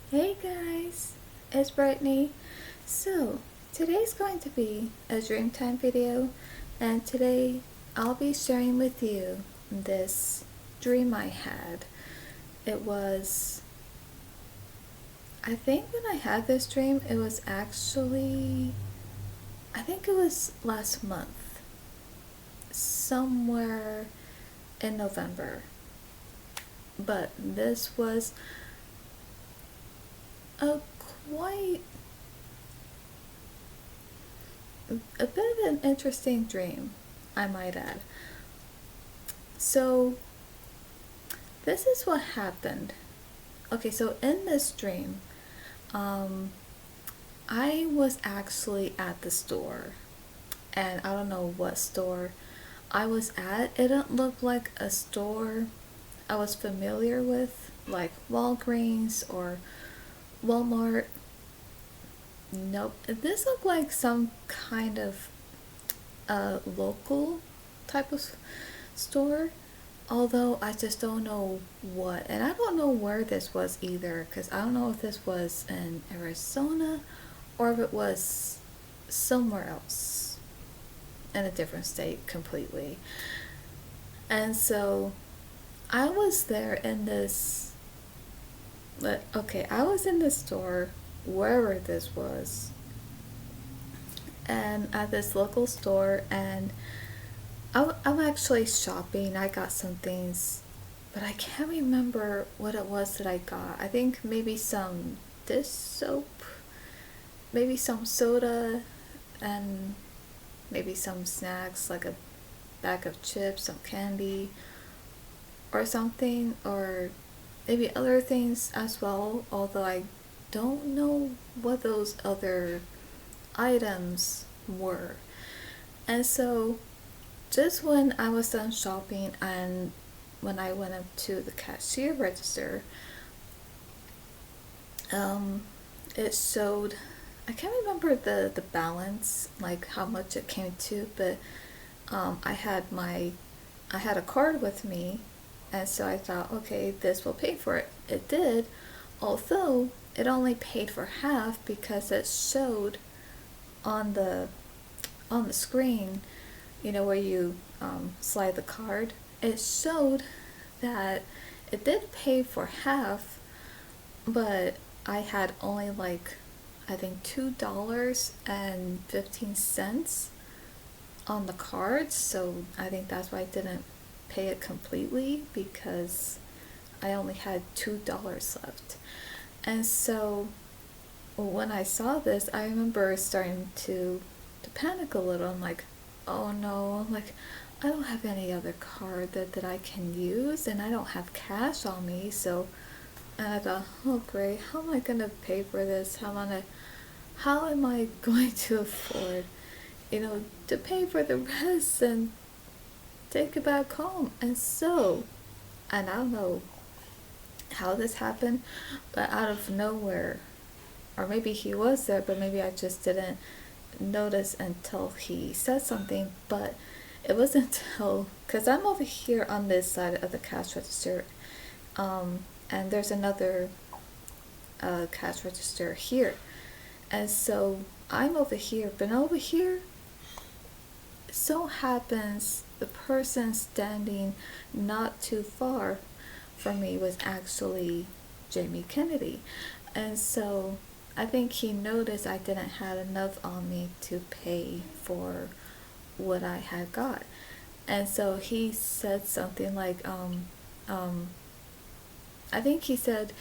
Hey guys, it's Brittany. So, today's going to be a Dreamtime video, and today I'll be sharing with you this dream I had. It was, I think when I had this dream, it was actually, I think it was last month, somewhere in November. But this was a quite a bit of an interesting dream, I might add. So, this is what happened. Okay, so in this dream, um, I was actually at the store, and I don't know what store I was at. It didn't look like a store I was familiar with, like Walgreens or Walmart. Nope. This looked like some kind of local type of store, although I just don't know what. And I don't know where this was either, because I don't know if this was in Arizona or if it was somewhere else in a different state completely. And so I was there in this, okay, I was in the store, wherever this was, and at this local store, and I'm actually shopping. I got some things, but I can't remember what it was that I got. I think maybe some dish soap, maybe some soda, and maybe some snacks like a bag of chips, some candy, or something, or maybe other things as well, although I don't know what those other items were. And so just when I was done shopping and when I went up to the cashier register, um, it showed, I can't remember the balance, like how much it came to, but I had a card with me, and so I thought, okay, this will pay for it. It did, although it only paid for half because it showed on the screen, you know, where you slide the card, it showed that it did pay for half, but I had only like, I think $2.15 on the card, so I think that's why I didn't pay it completely, because I only had $2 left. And so when I saw this, I remember starting to panic a little. I'm like, oh no, I'm like, I don't have any other card that I can use, and I don't have cash on me. So, and I thought, oh great, how am I gonna pay for this? How am I going to afford, to pay for the rest and take it back home? And so, and I don't know how this happened, but out of nowhere, or maybe he was there, but maybe I just didn't notice until he said something. But it wasn't until, because I'm over here on this side of the cash register, and there's another cash register here, and so I'm over here, but over here, so happens the person standing not too far from me was actually Jamie Kennedy. And so I think he noticed I didn't have enough on me to pay for what I had got. And so he said something like, um, I think he said,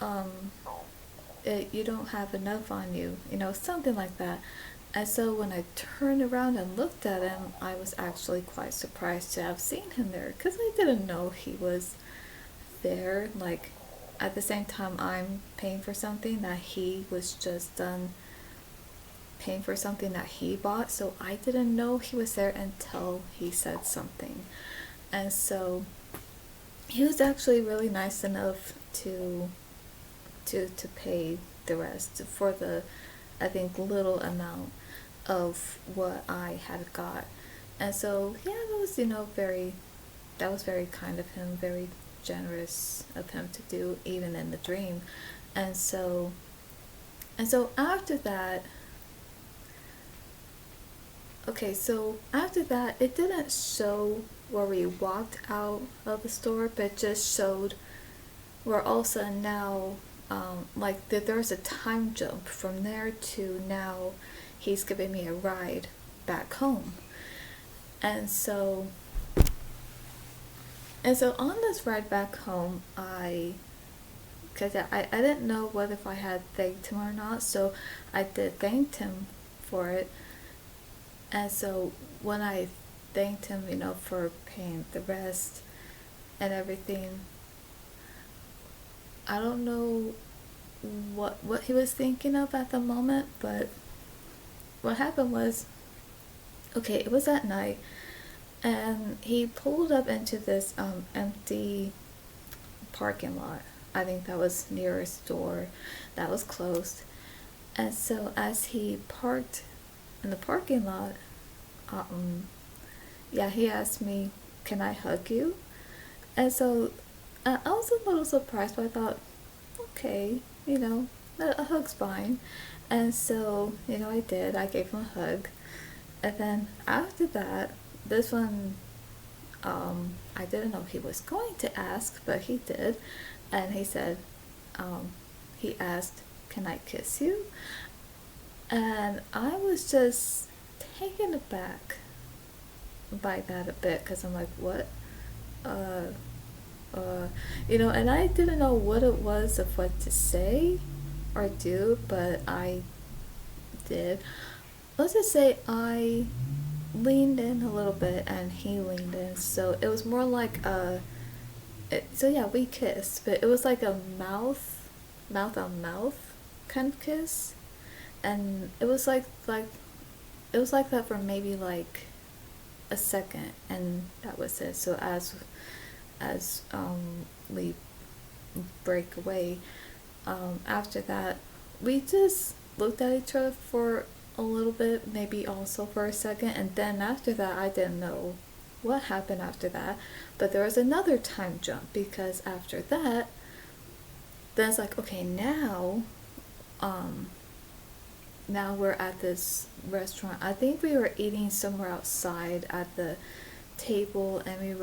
um, you don't have enough on you, something like that. And so when I turned around and looked at him, I was actually quite surprised to have seen him there, because I didn't know he was there. Like, at the same time I'm paying for something that he was just done paying for something that he bought, so I didn't know he was there until he said something. And so he was actually really nice enough to pay the rest for the, I think, little amount of what I had got. And so yeah, that was, that was very kind of him, very generous of him to do, even in the dream. And so and so after that, okay, so after that, it didn't show where we walked out of the store, but it just showed where all of a sudden now, like that there's a time jump from there to now he's giving me a ride back home. And so, and so on this ride back home, because I didn't know whether if I had thanked him or not, so I did thank him for it. And so when I thanked him, for paying the rest and everything, I don't know what he was thinking of at the moment, but what happened was, okay, it was at night, and he pulled up into this empty parking lot. I think that was near a store that was closed. And so as he parked in the parking lot, yeah, he asked me, "Can I hug you?" And so I was a little surprised, but I thought, okay, a hug's fine. And so, I did. I gave him a hug. And then after that, this one, I didn't know he was going to ask, but he did. And he said, he asked, "Can I kiss you?" And I was just taken aback by that a bit, because I'm like, what? Uh, and I didn't know what it was of what to say or do, but I did. Let's just say I leaned in a little bit and he leaned in, so it was more like so yeah, we kissed, but it was like a mouth on mouth kind of kiss, and it was it was like that for maybe like a second, and that was it. So as we break away, after that, we just looked at each other for a little bit, maybe also for a second, and then after that, I didn't know what happened after that, but there was another time jump, because after that, then it's like, okay, now we're at this restaurant. I think we were eating somewhere outside at the table, and we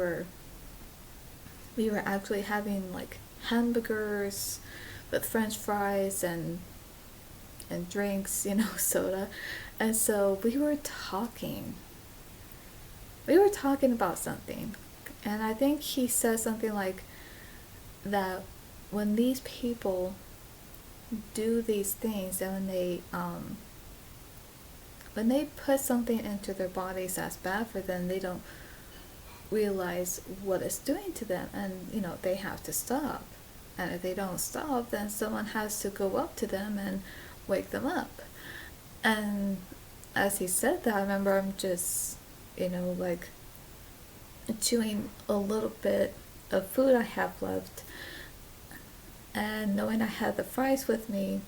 were actually having like hamburgers with french fries and drinks, soda. And so we were talking about something, and I think he said something like that when these people do these things, and when they put something into their bodies that's bad for them, they don't realize what it's doing to them, and they have to stop. And if they don't stop, then someone has to go up to them and wake them up. And as he said that, I remember I'm just like chewing a little bit of food I have left, and knowing I had the fries with me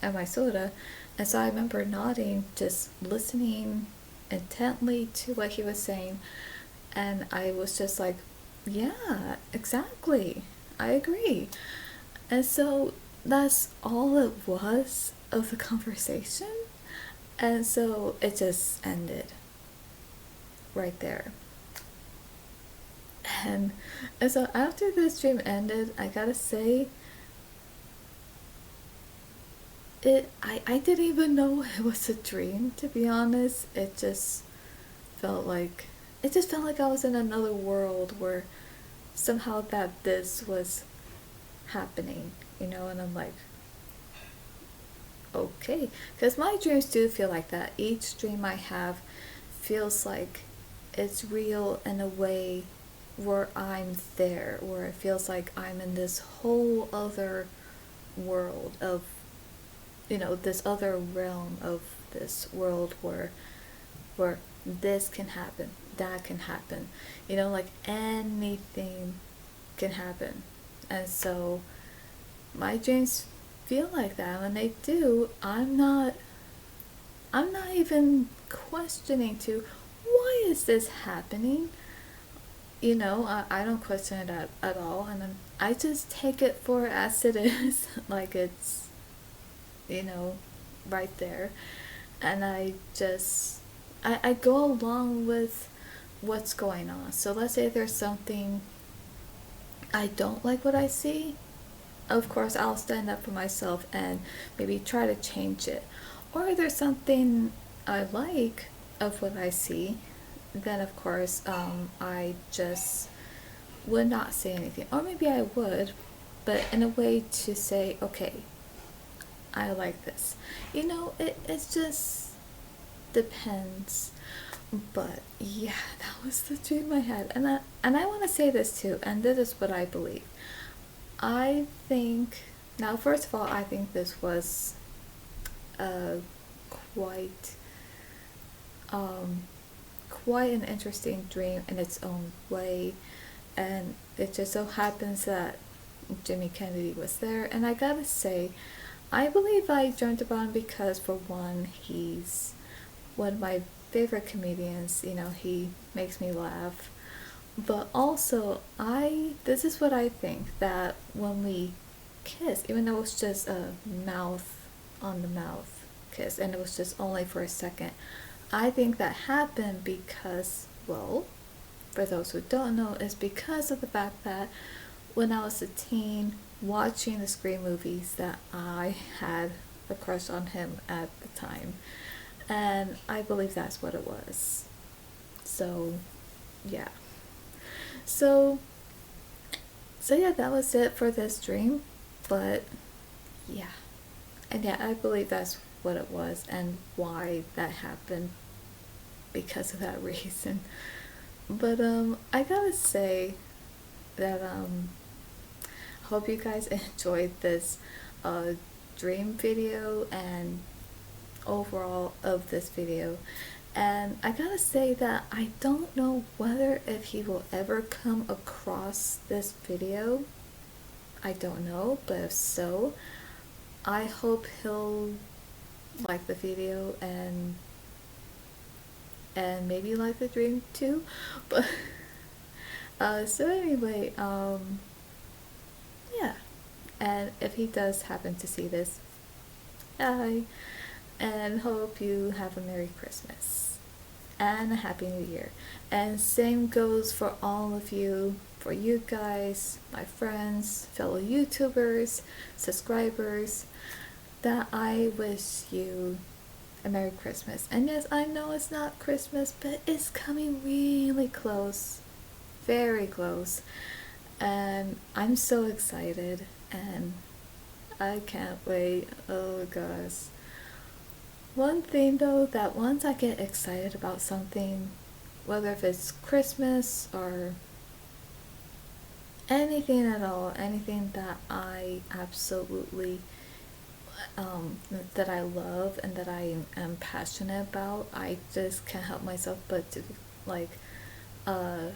and my soda. And so I remember nodding, just listening intently to what he was saying, and I was just like, yeah, exactly, I agree. And so that's all it was of the conversation. And so it just ended right there. And so after this dream ended, I gotta say, I didn't even know it was a dream, to be honest. Felt like it just felt like I was in another world, where somehow that this was happening, and I'm like, okay, because my dreams do feel like that. Each dream I have feels like it's real in a way where I'm there, where it feels like I'm in this whole other world of, this other realm of this world where this can happen, that can happen, like anything can happen. And so my dreams feel like that. When they do, I'm not even questioning to why is this happening. I don't question it at all, and I just take it for as it is, like it's, you know, right there, and I go along with what's going on. So let's say there's something I don't like what I see, of course I'll stand up for myself and maybe try to change it. Or there's something I like of what I see, then of course I just would not say anything. Or maybe I would, but in a way to say, okay, I like this. It just depends. But yeah, that was the dream I had. And I want to say this too, and this is what I believe. I think now, first of all, I think this was a quite um, quite an interesting dream in its own way, and it just so happens that Jimmy Kennedy was there. And I gotta say, I believe I dreamt about him because, for one, he's one of my favorite comedians. He makes me laugh. But also, this is what I think, that when we kiss, even though it's just a mouth on the mouth kiss and it was just only for a second, I think that happened because, well, for those who don't know, is because of the fact that when I was a teen watching the Scream movies, that I had a crush on him at the time. And I believe that's what it was. So, yeah. So, yeah, that was it for this dream. But yeah. And yeah, I believe that's what it was and why that happened, because of that reason. But I gotta say that I hope you guys enjoyed this uh dream video and overall of this video. And I gotta say that I don't know whether if he will ever come across this video. I don't know, but if so, I hope he'll like the video and maybe like the dream too. But so anyway, yeah. And if he does happen to see this, hi, and hope you have a Merry Christmas and a Happy New Year. And same goes for all of you, for you guys, my friends, fellow YouTubers, subscribers, that I wish you a Merry Christmas. And yes, I know it's not Christmas, but it's coming really close, very close. And I'm so excited, and I can't wait. Oh gosh. One thing though, that once I get excited about something, whether if it's Christmas or anything at all, anything that I absolutely that I love and that I am passionate about, I just can't help myself but to like uh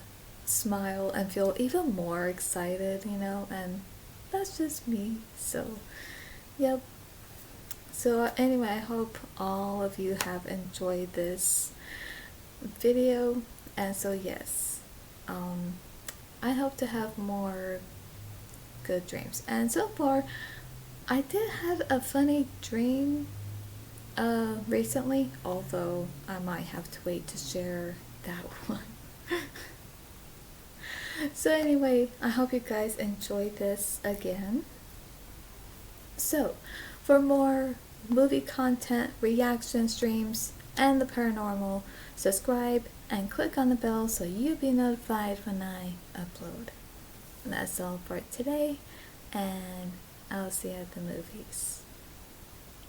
smile and feel even more excited, and that's just me. So yep. So anyway, I hope all of you have enjoyed this video. And so yes, I hope to have more good dreams. And so far, I did have a funny dream recently, although I might have to wait to share that one. So anyway, I hope you guys enjoyed this again. So, for more movie content, reaction streams, and the paranormal, subscribe and click on the bell so you'll be notified when I upload. And that's all for today, and I'll see you at the movies.